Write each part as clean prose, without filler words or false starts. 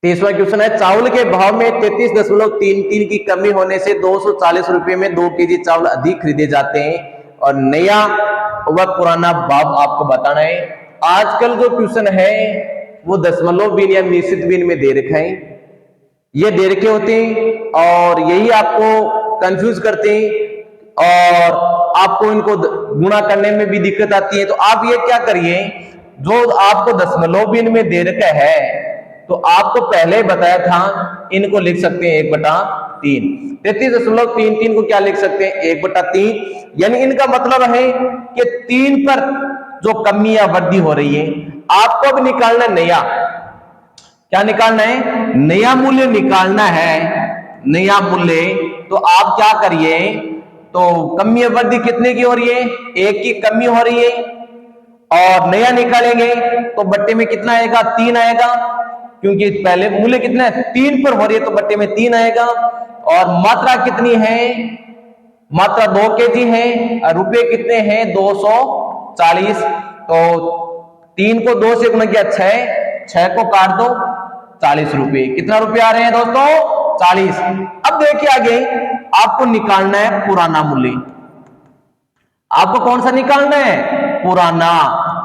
30वां question है, चावल के भाव में 33.33 की कमी होने से 240 रुपए में 2 केजी चावल अधिक खरीदे जाते हैं और नया व पुराना भाव आपको बताना है। आजकल जो क्वेश्चन है वो दशमलव बिन या निश्चित बिन में दे रखे हैं, ये दे रखे होते हैं और यही आपको कंफ्यूज करते हैं और आपको इनको गुणा करने में भी दिक्कत आती है। तो आप ये क्या करिए, जो आपको दशमलव बिन में दे रखा है तो आपको पहले बताया था, इनको लिख सकते हैं 1/3। 33.33 को क्या लिख सकते हैं 1/3, यानी इनका मतलब है कि 3 पर जो कमी या वृद्धि हो रही है। आपको अब निकालना नया, क्या निकालना है, नया मूल्य निकालना है, नया मूल्य। तो आप क्या करिए, तो कमी या वृद्धि कितने की हो रही है, 1 की कमी हो रही है और नया निकालेंगे तो बट्टे में कितना आएगा, 3 आएगा, क्योंकि पहले मूल्य कितना है 3 पर हो रही है तो बट्टे में 3 आएगा। और मात्रा कितनी है, मात्रा 2 केजी है और रुपए कितने हैं 240। तो 3 को 2 से गुणा किया 6 को काट दो 40 रुपए। कितना रुपए आ रहे हैं दोस्तों, 40। अब देखिए आगे आपको निकालना है पुराना मूल्य। आपको कौन सा निकालना है, पुराना।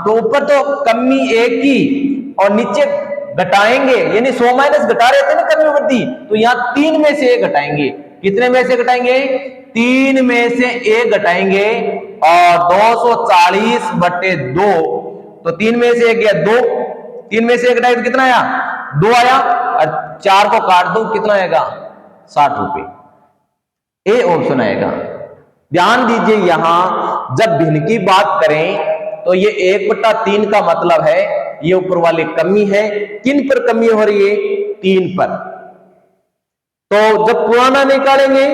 तो ऊपर तो कमी 1 की और नीचे घटाएंगे, यानी 100 माइनस घटा रहे थे ना कमी वृद्धि, तो यहां 3 में से 1 घटाएंगे। कितने में से घटाएंगे, 3 में से 1 घटाएंगे और 240/2। तो 3 में से 1 गया 2, 3 में से 1 घटाए तो कितना आया, 2 आया और 4 को काट दो कितना आएगा 60 रुपए। ए ऑप्शन आएगा। ध्यान दीजिए, यहां जब भिन्न की बात करें तो ये 1/3 का मतलब है ये ऊपर वाली कमी है। किन पर कमी हो रही है, 3 पर। तो जब पुराना निकालेंगे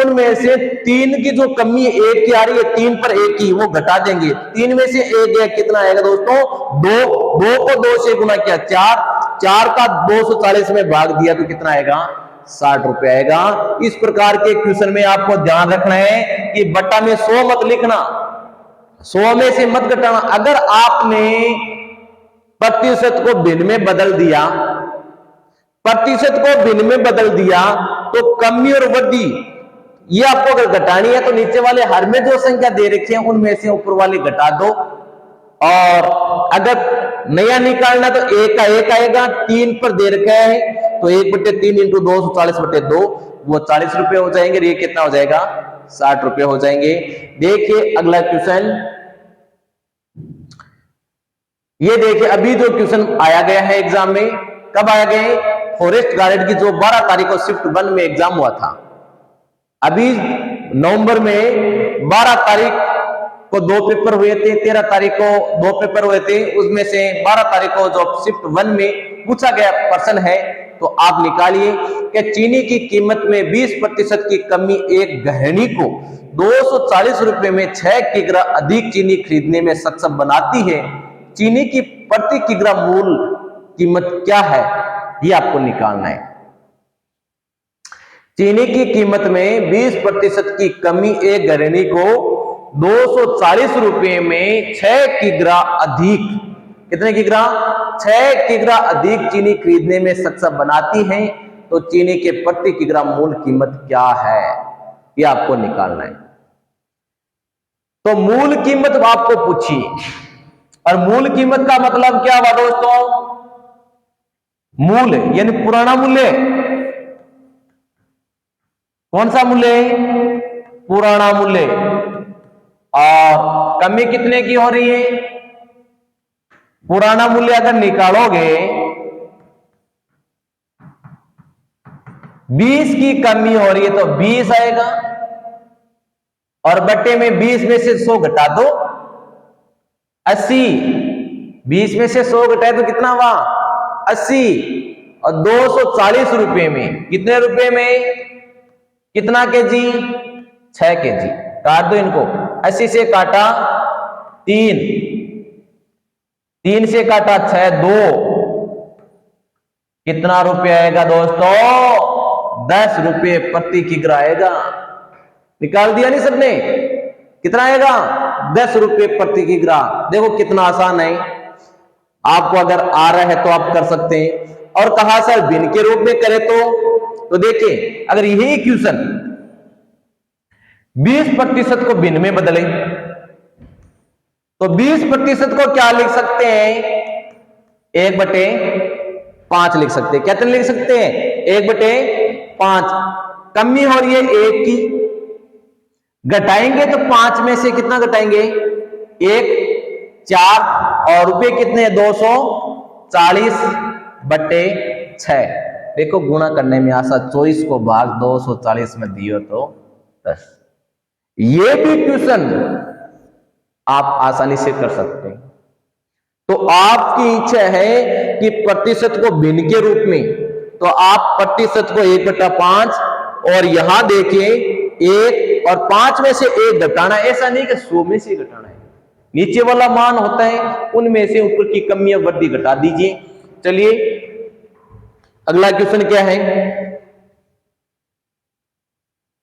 उनमें से 3 की जो कमी 1 की आ रही है, 3 पर 1 की, वो घटा देंगे। 3 में से 1 गया, कितना आएगा दोस्तों 2। 2 को 2 से गुणा किया 4, 4 का 240 में भाग दिया तो कितना आएगा 60 रुपए आएगा। इस प्रकार के क्वेश्चन में आपको ध्यान रखना है कि बट्टा में 100 मत लिखना, 100 में से मत घटाना। अगर आपने प्रतिशत को भिन्न में बदल दिया, प्रतिशत को भिन्न में बदल दिया तो कमी और वृद्धि ये आपको अगर घटानी है तो नीचे वाले हर में जो संख्या दे रखी है उनमें से ऊपर वाली घटा दो। और अगर नया निकालना तो 1 का 1 आएगा, 3 पर दे रखा है तो 1/3 इंटू 240/2 वो 40 रुपए हो जाएंगे। ये कितना हो जाएगा 60 रुपए हो जाएंगे। देखिए अगला क्वेश्चन, ये देखिए अभी जो क्वेश्चन आया गया है एग्जाम में, कब आया गया है, फॉरेस्ट गार्ड की जो 12 तारीख को शिफ्ट 1 में एग्जाम हुआ था। अभी नवंबर में 12 तारीख को 2 पेपर हुए थे, 13 तारीख को 2 पेपर हुए थे, उसमें से 12 तारीख को जो शिफ्ट 1 में पूछा गया प्रश्न है तो आप निकालिए कि चीनी की कीमत में 20% की कमी एक गृहिणी को 240 रुपए में 6 किग्रा अधिक चीनी खरीदने में सक्षम बनाती है। चीनी की प्रति किग्रा मूल कीमत क्या है, ये आपको निकालना है। चीनी की कीमत में 20% की कमी एक गृहिणी को 240 रुपए में 6 किग्रा अधिक, कितने किग्रा, 6 किग्रा अधिक चीनी खरीदने में सक्षम बनाती है। तो चीनी के प्रति किग्रा मूल कीमत क्या है, ये आपको निकालना है। तो मूल कीमत आपको पूछी, और मूल कीमत का मतलब क्या हुआ दोस्तों, मूल यानी पुराना मूल्य। कौन सा मूल्य है, पुराना मूल्य। और कमी कितने की हो रही है, पुराना मूल्य अगर निकालोगे 20 की कमी हो रही है तो 20 आएगा और बट्टे में 20 में से 100 घटा दो 80। 20 में से 100 घटाए तो कितना हुआ 80। और 240 रुपए में, कितने रुपए में, कितना केजी, 6 केजी। काट दो इनको, 80 से काटा 3, 3 से काटा 6, 2, कितना रुपए आएगा दोस्तों 10 रुपए प्रति किग्रा आएगा। निकाल दिया नहीं सबने, कितना आएगा 10 रुपए प्रति किग्रा। देखो कितना आसान है। आपको अगर आ रहा है तो आप कर सकते हैं। और कहा सर भिन्न के रूप में करें तो देखिए अगर यही क्वेश्चन 20% को भिन्न में बदलें तो 20% को क्या लिख सकते हैं, 1/5 लिख सकते हैं। कितने लिख सकते हैं, 1/5। कमी हो रही है 1 की, घटाएंगे तो 5 में से कितना घटाएंगे, 1, 4 और रुपए कितने, 240/6। देखो गुणा करने में आसा, 24 को भाग 240 में दियो तो 10। ये भी क्वेश्चन आप आसानी से कर सकते हैं। तो आपकी इच्छा है कि प्रतिशत को भिन्न के रूप में, तो आप प्रतिशत को 1/5 और यहां देखिए 1 और 5 में से 1 घटाना, ऐसा नहीं कि 100 में से घटाना है। नीचे वाला मान होता है उनमें से ऊपर की कमी या वृद्धि घटा दीजिए। चलिए अगला क्वेश्चन क्या है,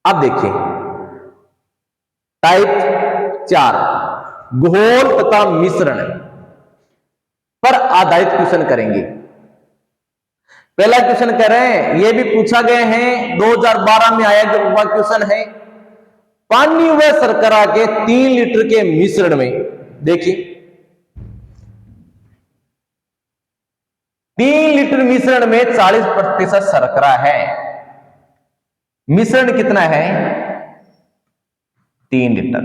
आप देखिए टाइप 4 घोल तथा मिश्रण पर आधारित क्वेश्चन करेंगे। पहला क्वेश्चन कर रहे हैं, यह भी पूछा गया है, 2012 में आया हुआ क्वेश्चन है। पानी व शर्करा के 3 लीटर के मिश्रण में, देखिए 3 लीटर मिश्रण में 40% शर्करा है। मिश्रण कितना है, 3 लीटर।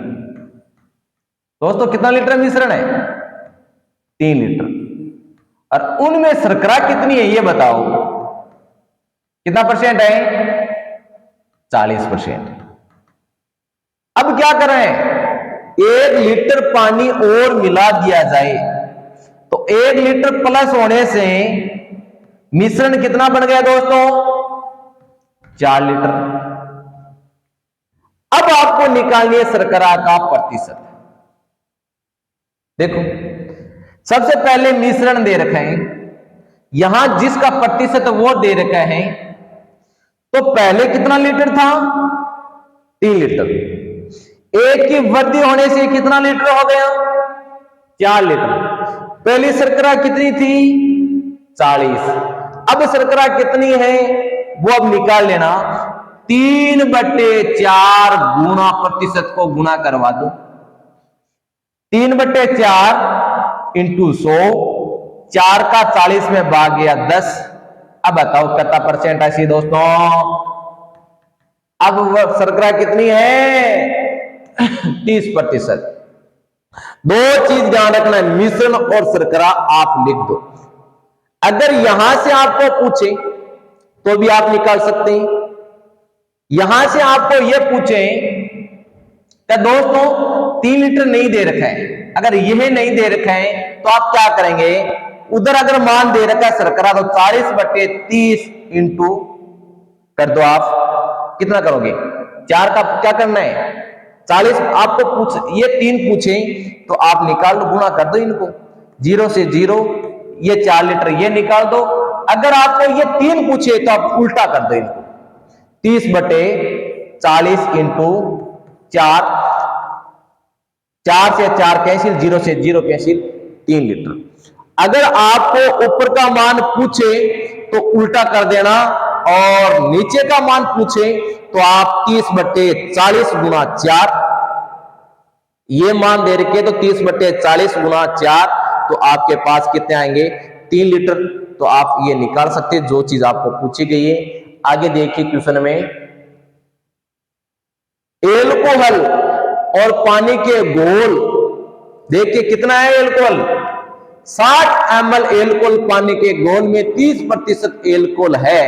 दोस्तों कितना लीटर मिश्रण है, 3 लीटर। और उनमें शर्करा कितनी है ये बताओ, कितना परसेंट है, 40%। अब क्या करें, 1 लीटर पानी और मिला दिया जाए तो 1 लीटर प्लस होने से मिश्रण कितना बन गया दोस्तों, 4 लीटर। अब आपको निकालनी है शर्करा का प्रतिशत। देखो सबसे पहले मिश्रण दे रखे हैं, यहां जिसका प्रतिशत वो दे रखा है, तो पहले कितना लीटर था, 3 लीटर। 1 की वृद्धि होने से कितना लीटर हो गया, 4 लीटर। पहली शर्करा कितनी थी, 40। अब शर्करा कितनी है वो अब निकाल लेना, 3/4 गुणा प्रतिशत को गुणा करवा दो, 3/4 इंटू 100, 4 का 40 में भाग गया 10। अब बताओ कितना परसेंट ऐसी दोस्तों, अब वह शर्करा कितनी है 30%। दो चीज ध्यान रखना है, मिश्रण और शर्करा आप लिख दो। अगर यहां से आपको पूछे तो भी आप निकाल सकते हैं। यहां से आपको यह पूछे क्या दोस्तों 3 लीटर नहीं दे रखा है, अगर यह नहीं दे रखा है तो आप क्या करेंगे, उधर अगर मान दे रखा है शर्करा तो 40/30 इंटू कर दो। आप कितना करोगे, 4 का क्या करना है 40। आपको पूछ ये 3 पूछे तो आप निकाल लो, गुणा कर दो इनको, 0 से 0, ये 4 लीटर ये निकाल दो। अगर आपको ये 3 पूछे तो आप उल्टा कर दो इनको, 30/40 इंटू 4, 4 से 4 कैंसिल, 0 से 0 कैंसिल, 3 लीटर। अगर आपको ऊपर का मान पूछे तो उल्टा कर देना, और नीचे का मान पूछे तो आप 30/40 गुणा 4, ये मान दे रखे तो 30/40 गुणा 4, तो आपके पास कितने आएंगे, 3 लीटर। तो आप ये निकाल सकते हैं जो चीज आपको पूछी गई है। आगे देखिए क्वेश्चन में, एल्कोहल और पानी के घोल, देखिए कितना है एल्कोहल, 60 ml एल्कोहल पानी के घोल में 30% एल्कोहल है।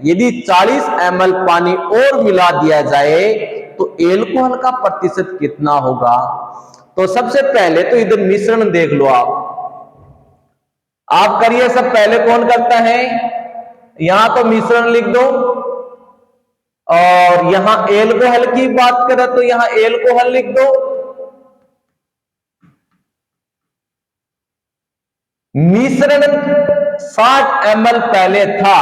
यदि 40 ml पानी और मिला दिया जाए तो एल्कोहल का प्रतिशत कितना होगा। तो सबसे पहले तो इधर मिश्रण देख लो, आप करिए सब। पहले कौन करता है, यहां तो मिश्रण लिख दो, और यहां एल्कोहल की बात करें तो यहां एल्कोहल लिख दो। मिश्रण 60 ml पहले था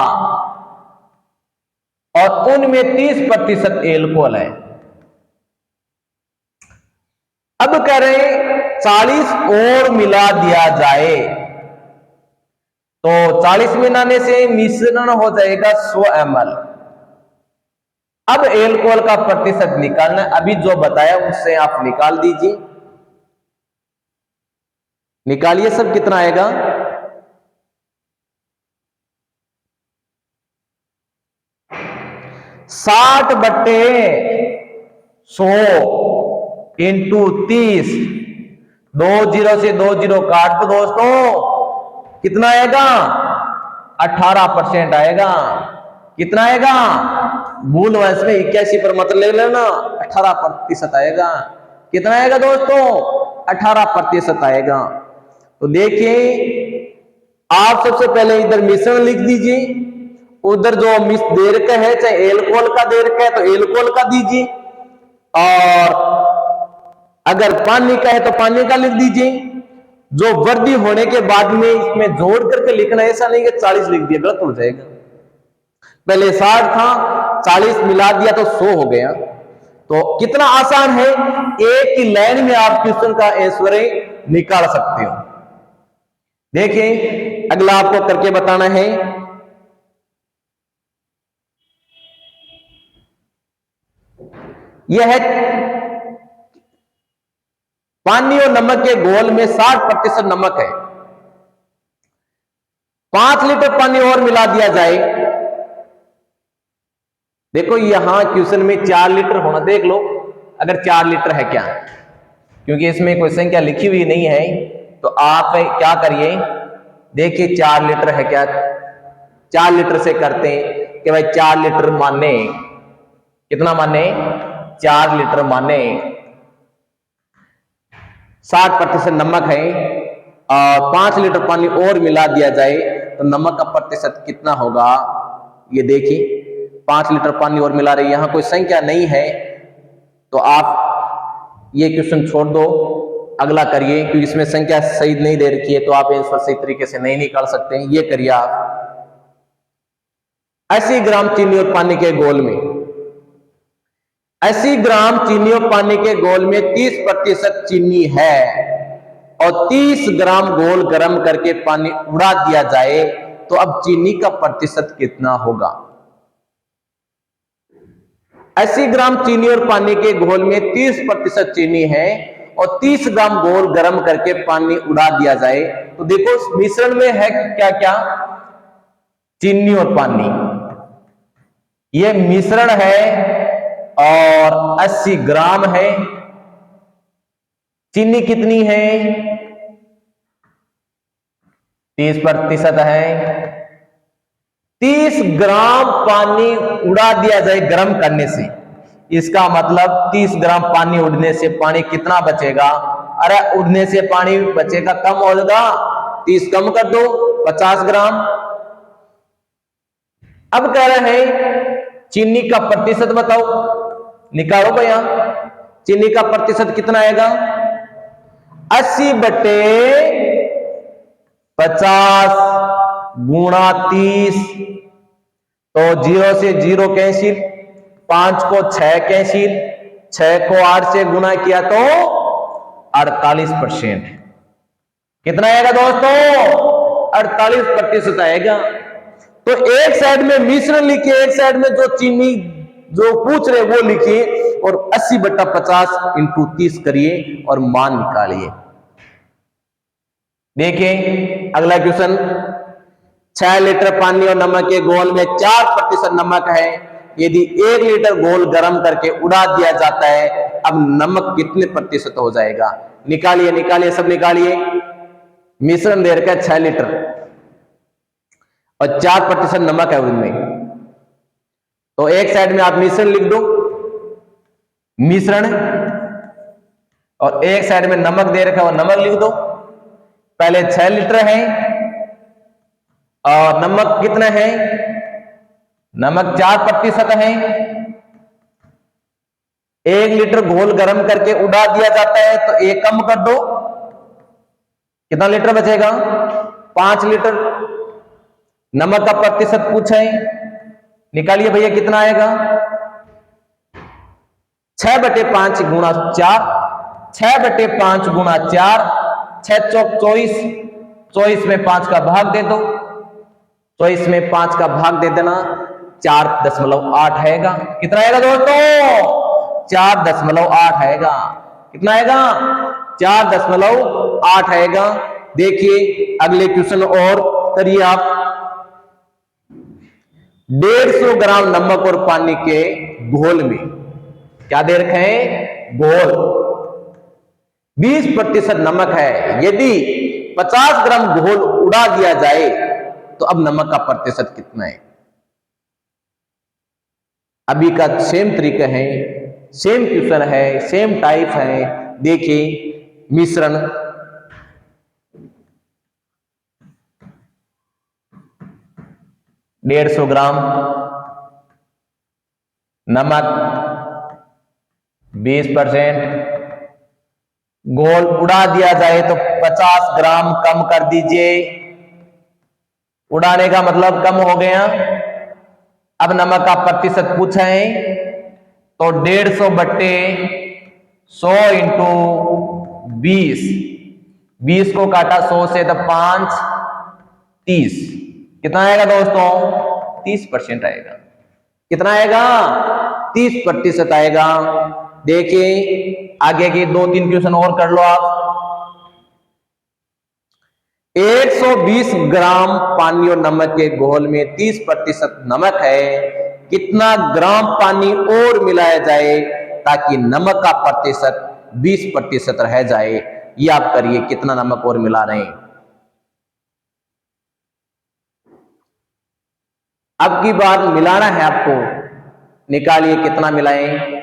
और उनमें 30% एल्कोहल है। अब कह रहे 40 और मिला दिया जाए तो 40 मिलाने से मिश्रण हो जाएगा 100 ml। अब एल्कोहल का प्रतिशत निकालना, अभी जो बताया उससे आप निकाल दीजिए। निकालिए सब, कितना आएगा? 60/100 इंटू 30, 2 जीरो से 2 जीरो काट दो दोस्तों, कितना आएगा? 18% आएगा। कितना आएगा? मूल वंश में 81 पर मत ले लेना, 18% आएगा। कितना आएगा दोस्तों? 18% आएगा। तो देखिए, आप सबसे पहले इधर मिश्रण लिख दीजिए, उधर जो दे रखा है, चाहे एल्कोहल का दे रखा है तो एल्कोहल का दीजिए, और अगर पानी का है तो पानी का लिख दीजिए। जो वृद्धि होने के बाद में इसमें जोड़ करके लिखना, ऐसा नहीं कि 40 लिख दिया, गलत हो जाएगा। पहले 60 था, 40 मिला दिया तो 100 हो गया। तो कितना आसान है, एक ही लाइन में आप क्वेश्चन का आंसर निकाल सकते हो। देखिए, अगला आपको करके बताना है। यह है पानी और नमक के घोल में 60% नमक है। 5 लीटर पानी और मिला दिया जाए। देखो, यहां क्वेश्चन में 4 लीटर होना, देख लो अगर 4 लीटर है क्या, क्योंकि इसमें कोई संख्या लिखी हुई नहीं है। तो आप क्या करिए, देखिए 4 लीटर है क्या, 4 लीटर से करते हैं कि भाई 4 लीटर माने, कितना माने? 4 लीटर माने 60% नमक है, और 5 लीटर पानी और मिला दिया जाए तो नमक का प्रतिशत कितना होगा? ये देखिए, 5 लीटर पानी और मिला रही, यहां कोई संख्या नहीं है, तो आप ये क्वेश्चन छोड़ दो, अगला करिए, क्योंकि इसमें संख्या सही नहीं दे रखी है, तो आप आंसर सही तरीके से नहीं निकाल सकते हैं। ये करिए आप, 80 ग्राम चीनी और पानी के घोल में, 80 ग्राम चीनी और पानी के घोल में 30% चीनी है, और 30 ग्राम घोल गर्म करके पानी उड़ा दिया जाए तो अब चीनी का प्रतिशत कितना होगा? 80 ग्राम चीनी और पानी के घोल में 30% चीनी है, और 30 ग्राम घोल गर्म करके पानी उड़ा दिया जाए, तो देखो मिश्रण में है क्या क्या? चीनी और पानी, ये मिश्रण है, और 80 ग्राम है। चीनी कितनी है? 30% है। 30 ग्राम पानी उड़ा दिया जाए गर्म करने से, इसका मतलब 30 ग्राम पानी उड़ने से पानी कितना बचेगा? अरे उड़ने से पानी बचेगा, कम हो जाएगा, 30 कम कर दो, 50 ग्राम। अब कह रहे हैं चीनी का प्रतिशत बताओ, निकालो भैया, चीनी का प्रतिशत कितना आएगा? 80/50 गुणा 30, तो 0 से 0 कैंसिल, 5 को 6 कैंसिल, 6 को 8 से गुणा किया तो 48%। कितना आएगा दोस्तों? 48% आएगा। तो एक साइड में मिश्रण लिखिए, एक साइड में जो चीनी जो पूछ रहे वो लिखिए, और 80/50 इंटू 30 करिए और मान निकालिए। देखिए अगला क्वेश्चन, 6 लीटर पानी और नमक के घोल में 4% नमक है, यदि 1 लीटर घोल गर्म करके उड़ा दिया जाता है, अब नमक कितने प्रतिशत हो जाएगा? निकालिए निकालिए, सब निकालिए। मिश्रण दे रखा है 6 लीटर और 4% नमक है उनमें, तो एक साइड में आप मिश्रण लिख दो, मिश्रण, और एक साइड में नमक दे रखा है वो नमक लिख दो। पहले 6 लीटर है, और नमक कितना है? नमक 4% है। 1 लीटर घोल गर्म करके उड़ा दिया जाता है, तो 1 कम कर दो, कितना लीटर बचेगा? 5 लीटर। नमक का प्रतिशत पूछा है, निकालिए भैया कितना आएगा? 6/5 गुणा 4, 6/5 गुणा 4, 6 चौक 24, 24 में 5 का भाग दे दो, तो इसमें 5 का भाग दे देना, 4.8 आएगा। कितना आएगा दोस्तों? 4.8 आएगा। कितना आएगा? 4.8 आएगा। देखिए अगले क्वेश्चन और करिए आप। 150 ग्राम नमक और पानी के घोल में क्या दे रखे हैं? घोल। 20% नमक है। यदि 50 ग्राम घोल उड़ा दिया जाए तो अब नमक का प्रतिशत कितना है? अभी का सेम तरीका है, सेम क्वेश्चन है, सेम टाइप है। देखिए मिश्रण, डेढ़ 150 ग्राम नमक, 20%, घोल उड़ा दिया जाए तो 50 ग्राम कम कर दीजिए। उड़ाने का मतलब कम हो गया। अब नमक का प्रतिशत पूछा है तो 150 बट्टे 100 इंटू 20, 20 को काटा 100 से तो 5, 30। कितना आएगा दोस्तों? 30% आएगा। कितना आएगा? 30% आएगा। देखिए आगे के 2-3 क्वेश्चन और कर लो आप। 120 ग्राम पानी और नमक के घोल में 30% नमक है। कितना ग्राम पानी और मिलाया जाए ताकि नमक का प्रतिशत 20% रह जाए? ये आप करिए, कितना नमक और मिला रहे हैं। अब की बार मिलाना है आपको, निकालिए कितना मिलाएं।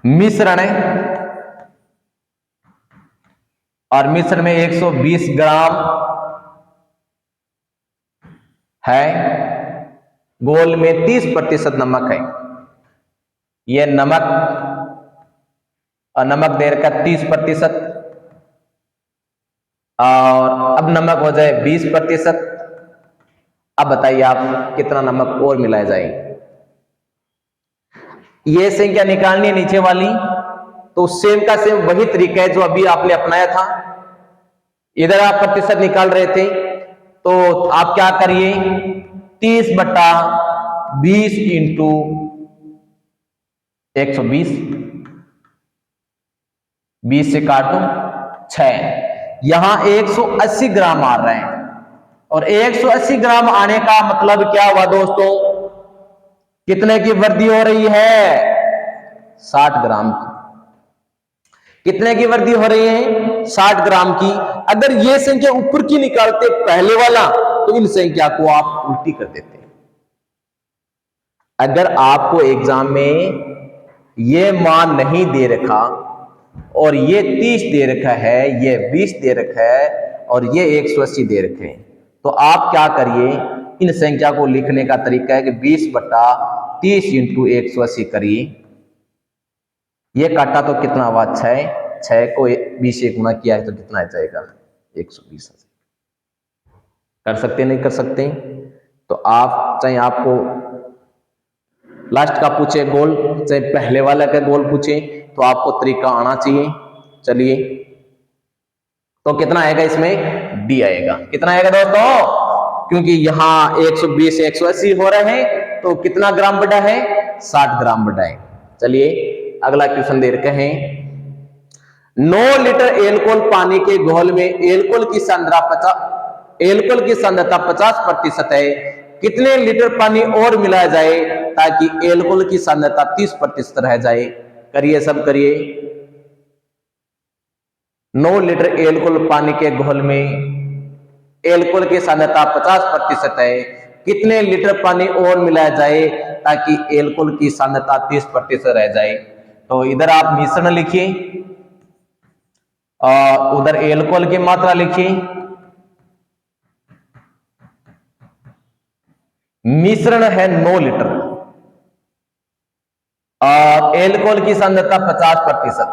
मिश्रण है और मिश्रण में 120 ग्राम है, घोल में 30% नमक है। यह नमक और नमक दे रखा 30%, और अब नमक हो जाए 20%। अब बताइए आप कितना नमक और मिलाया जाए। ये संख्या निकालनी है नीचे वाली, तो सेम का सेम वही तरीका है जो अभी आपने अपनाया था। इधर आप प्रतिशत निकाल रहे थे तो आप क्या करिए, 30/20 इंटू 120, 20 से काटो 6। यहां 180 ग्राम आ रहे हैं, और 180 ग्राम आने का मतलब क्या हुआ दोस्तों? कितने की वृद्धि हो रही है? 60 ग्राम की। कितने की वृद्धि हो रही है? 60 ग्राम की। अगर ये संख्या ऊपर की निकालते पहले वाला, तो इन संख्या को आप उल्टी कर देते। अगर आपको एग्जाम में ये मान नहीं दे रखा और ये 30 दे रखा है, ये 20 दे रखा है और ये 180 दे रखे हैं, तो आप क्या करिए, इन संख्या को लिखने का तरीका है कि 20/30 इंटू 180 करिए। ये काटा तो कितना हुआ? 6 को 20 से गुना किया है तो कितना आ जाएगा? 120। कर सकते नहीं कर सकते? तो आप चाहे आपको लास्ट का पूछे गोल, चाहे पहले वाला का गोल पूछे, तो आपको तरीका आना चाहिए। चलिए, तो कितना आएगा इसमें? डी आएगा। कितना आएगा दोस्तों? क्योंकि यहां 120 से 180 हो रहे हैं, तो कितना ग्राम बढ़ा है? 60 ग्राम बढ़ा है। चलिए अगला क्वेश्चन दे रखे हैं। 9 लीटर एल्कोहल पानी के घोल में एल्कोहल की सांद्रता 50% है। कितने लीटर पानी और मिलाया जाए ताकि एल्कोहल की सांद्रता 30% रह जाए? करिए, सब करिए। 9 लीटर एल्कोहल पानी के घोल में एल्कोहल की सांद्रता 50% है। कितने लीटर पानी और मिलाया जाए ताकि एल्कोहल की सांद्रता 30% रह जाए? तो इधर आप मिश्रण लिखिए और उधर एल्कोहल की मात्रा लिखिए। मिश्रण है 9 लीटर और एल्कोहल की सांद्रता 50%,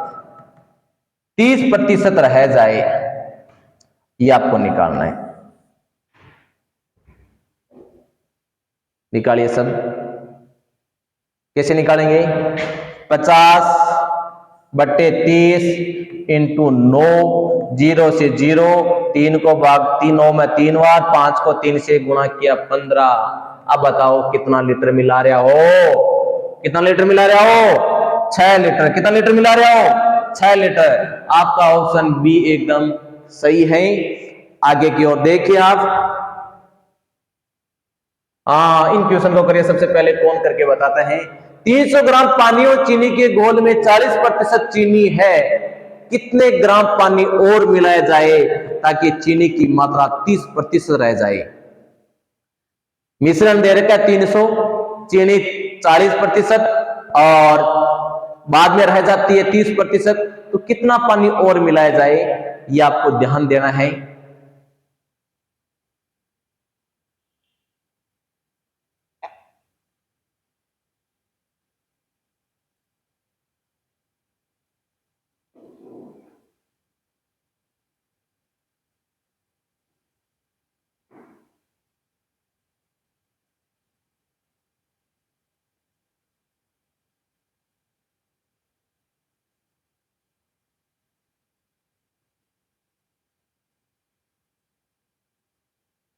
30% रह जाए, ये आपको निकालना है। निकालिए सब। कैसे निकालेंगे? 50/30 इंटू 9, 0 से 0, 3 को भाग 3 9 में 3 बार, 5 को 3 से गुणा किया 15। अब बताओ कितना लीटर मिला रहा हो, कितना लीटर मिला रहा हो? 6 लीटर। कितना लीटर मिला रहा हो? 6 लीटर। आपका ऑप्शन बी एकदम सही है। आगे की ओर देखिए आप। इन क्वेश्चन को करिए। सबसे पहले कौन करके बताता है? 300 ग्राम पानी और चीनी के घोल में 40% चीनी है, कितने ग्राम पानी और मिलाया जाए ताकि चीनी की मात्रा 30% रह जाए? मिश्रण दे रखा है 300, चीनी 40% और बाद में रह जाती है 30%, तो कितना पानी और मिलाया जाए, ये आपको ध्यान देना है।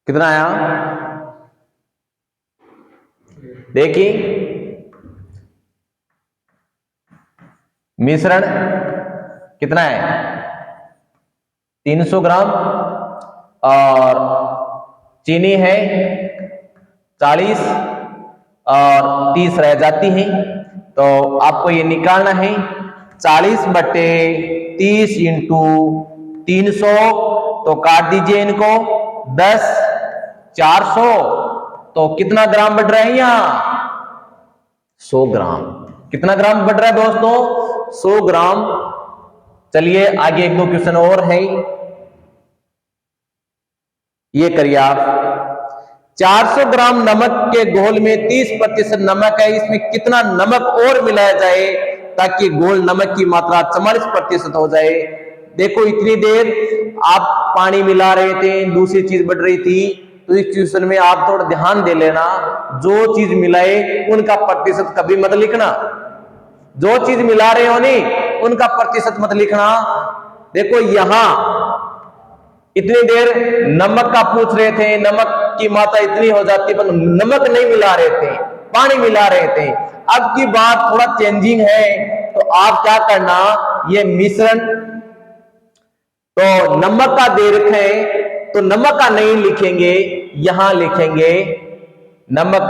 कितना आया? देखिए, मिश्रण कितना है? 300 ग्राम और चीनी है 40 और 30 रह जाती है, तो आपको ये निकालना है 40/30 इंटू 300, तो काट दीजिए इनको 10, 400, तो कितना ग्राम बढ़ रहा है यहां? 100 ग्राम। कितना ग्राम बढ़ रहा है दोस्तों? 100 ग्राम। चलिए आगे एक दो क्वेश्चन और है, ये करिए आप। 400 ग्राम नमक के घोल में 30% नमक है, इसमें कितना नमक और मिलाया जाए ताकि घोल नमक की मात्रा 44% हो जाए? देखो, इतनी देर आप पानी मिला रहे थे, दूसरी चीज बढ़ रही थी, तो इस क्वेश्चन में आप थोड़ा ध्यान दे लेना, जो चीज मिलाए उनका प्रतिशत कभी मत लिखना। जो चीज मिला रहे हो नहीं, उनका प्रतिशत मत लिखना। देखो यहां इतनी देर नमक का पूछ रहे थे, नमक की मात्रा इतनी हो जाती, पर नमक नहीं मिला रहे थे, पानी मिला रहे थे। अब की बात थोड़ा चेंजिंग है, तो आप क्या करना, ये मिश्रण तो नमक का दे रखे, तो नमक का नहीं लिखेंगे, यहां लिखेंगे नमक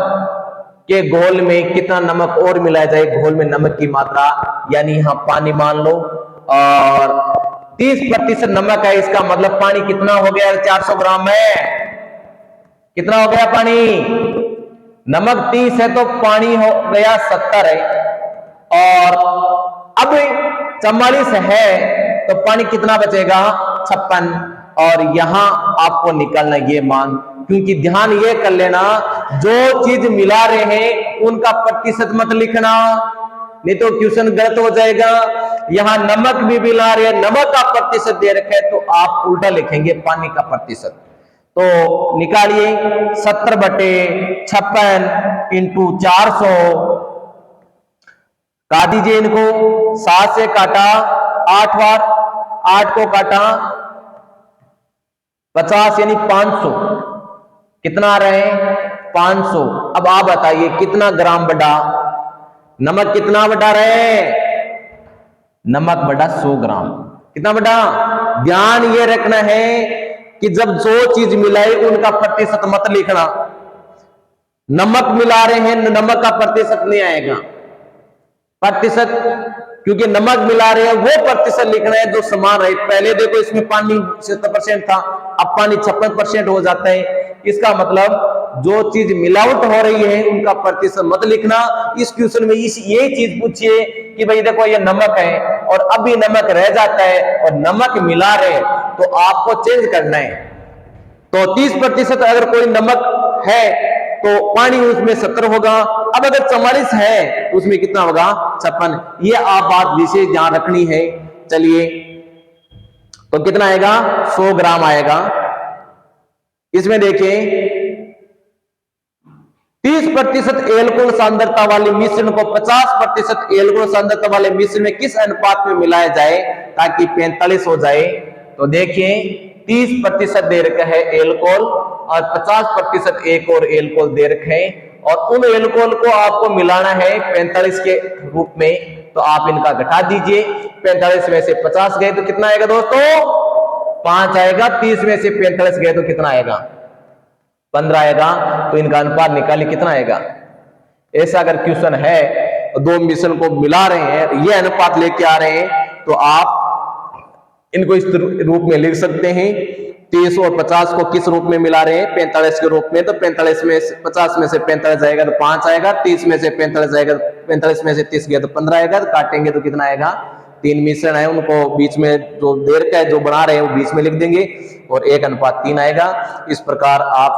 के घोल में कितना नमक और मिलाया जाए, घोल में नमक की मात्रा, यानी यहां पानी मान लो, और 30% नमक है, इसका मतलब पानी कितना हो गया? 400 ग्राम में कितना हो गया पानी? नमक 30 है तो पानी हो गया 70 है, और अब 44 है तो पानी कितना बचेगा? 56। और यहां आपको निकालना ये मान, क्योंकि ध्यान ये कर लेना, जो चीज मिला रहे हैं उनका प्रतिशत मत लिखना, नहीं तो क्वेश्चन गलत हो जाएगा। यहां नमक भी मिला रहे हैं, नमक का प्रतिशत दे रखे है, तो आप उल्टा लिखेंगे पानी का प्रतिशत। तो निकालिए 70/56 इंटू 400, काट दीजिए इनको, 7 से काटा 8 बार, 8 को काटा 50 यानी 500, कितना आ रहे हैं? 500। अब आप बताइए कितना ग्राम बढ़ा? नमक कितना बढ़ा रहे हैं? नमक बढ़ा 100 ग्राम। कितना बढ़ा? ध्यान ये रखना है कि जब जो चीज मिलाए उनका प्रतिशत मत लिखना। नमक मिला रहे हैं, नमक का प्रतिशत नहीं आएगा, प्रतिशत, क्योंकि नमक मिला रहे हैं वो प्रतिशत लिखना है जो समान है। पहले देखो इसमें पानी 70% था, अब पानी 56% हो जाता है। इसका मतलब जो चीज मिलावट हो रही है उनका प्रतिशत मत लिखना। इस क्वेश्चन में ये चीज पूछिए कि भाई देखो ये नमक है और अभी नमक रह जाता है और नमक मिला रहे, तो आपको चेंज करना है। तो 30% अगर कोई नमक है तो पानी उसमें 70 होगा। अब अगर 44 है तो उसमें कितना होगा? 56। ये आप बात विशेष ध्यान रखनी है। चलिए, तो कितना आएगा? 100 ग्राम आएगा। इसमें देखिए 30% एल्कोहल सांद्रता वाले मिश्रण को 50% एल्कोहल सांद्रता वाले मिश्रण में किस अनुपात में मिलाया जाए ताकि 45 हो जाए? तो देखिए 30% दे रखा है एल्कोहल और 50% एक और एल्कोहल दे रखे हैं, और उन एल्कोहल को आपको मिलाना है 45 के रूप में। तो आप इनका घटा दीजिए, 45 में से 50 गए तो कितना आएगा दोस्तों? 5 आएगा। 30 में से 45 गए तो कितना आएगा? 15 आएगा। तो इनका अनुपात निकालिए कितना आएगा। ऐसा अगर क्वेश्चन है, दो मिश्रण को मिला रहे हैं, ये अनुपात लेके आ रहे हैं, तो आप इनको इस रूप में लिख सकते हैं। 30 और 50 को किस रूप में मिला रहे हैं? 45 के रूप में। तो 45 में 50 में से 45 जाएगा तो 5 आएगा। 30 में से 45 जाएगा, 45 में से 30 गया तो 15 आएगा। तो काटेंगे तो कितना आएगा? 3 मिश्रण है, उनको बीच में जो देर का जो बना रहे हैं वो बीच में लिख देंगे और 1:3 आएगा। इस प्रकार आप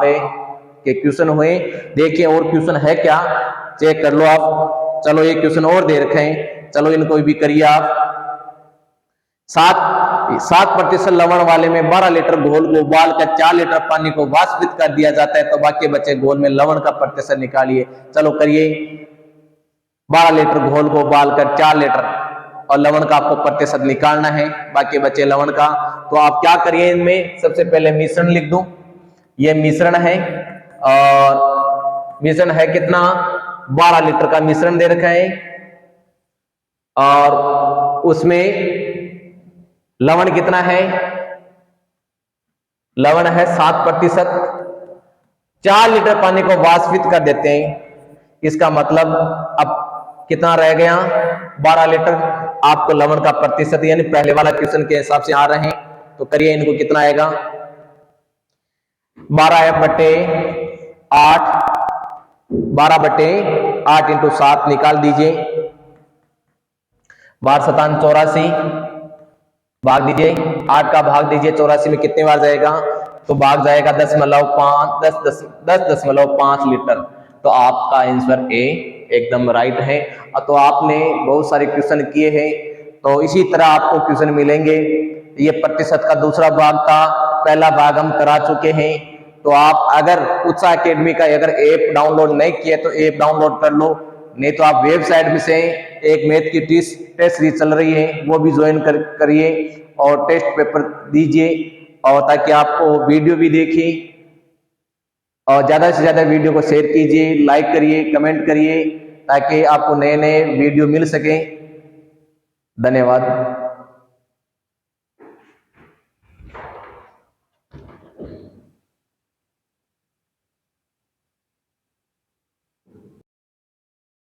के क्वेश्चन हुए। देखिए और क्वेश्चन है क्या, चेक कर लो आप। चलो एक क्वेश्चन और दे रखे हैं, चलो इनको भी करिए आप। 7% लवण वाले में 12 लीटर घोल को उबालकर 4 लीटर पानी को वाष्पित कर दिया जाता है, तो बाकी बचे घोल में लवण का प्रतिशत निकालिए। चलो करिए। 12 लीटर घोल को उबालकर 4 लीटर और लवण का आपको प्रतिशत निकालना है, बाकी बचे लवण का। तो आप क्या करिए, इनमें सबसे पहले मिश्रण लिख दूं। ये मिश्रण है और मिश्रण है कितना? 12 लीटर का मिश्रण दे रखा है और उसमें लवण कितना है? लवण है 7%। 4 लीटर पानी को वाष्पित कर देते हैं। इसका मतलब अब कितना रह गया? 12 लीटर। आपको लवण का प्रतिशत यानी पहले वाला क्वेश्चन के हिसाब से आ रहे हैं, तो करिए इनको कितना आएगा? 12/8 12/8 इंटू 7 निकाल दीजिए। 12×7 = 84, भाग दीजिए। 8 का भाग दीजिए 84 में कितने बार जाएगा? तो भाग जाएगा 10.5 लीटर। तो आपका आंसर ए एकदम राइट है। तो आपने बहुत सारे क्वेश्चन किए हैं, तो इसी तरह आपको क्वेश्चन मिलेंगे। ये प्रतिशत का दूसरा भाग था, पहला भाग हम करा चुके हैं। तो आप अगर उत्साह एकेडमी का अगर ऐप डाउनलोड नहीं किया तो ऐप डाउनलोड कर लो, नहीं तो आप वेबसाइट में से एक मैथ की टेस्ट सीरीज चल रही है वो भी ज्वाइन करिए और टेस्ट पेपर दीजिए, और ताकि आपको वीडियो भी देखिए। और ज्यादा से ज्यादा वीडियो को शेयर कीजिए, लाइक करिए, कमेंट करिए, ताकि आपको नए नए वीडियो मिल सके। धन्यवाद।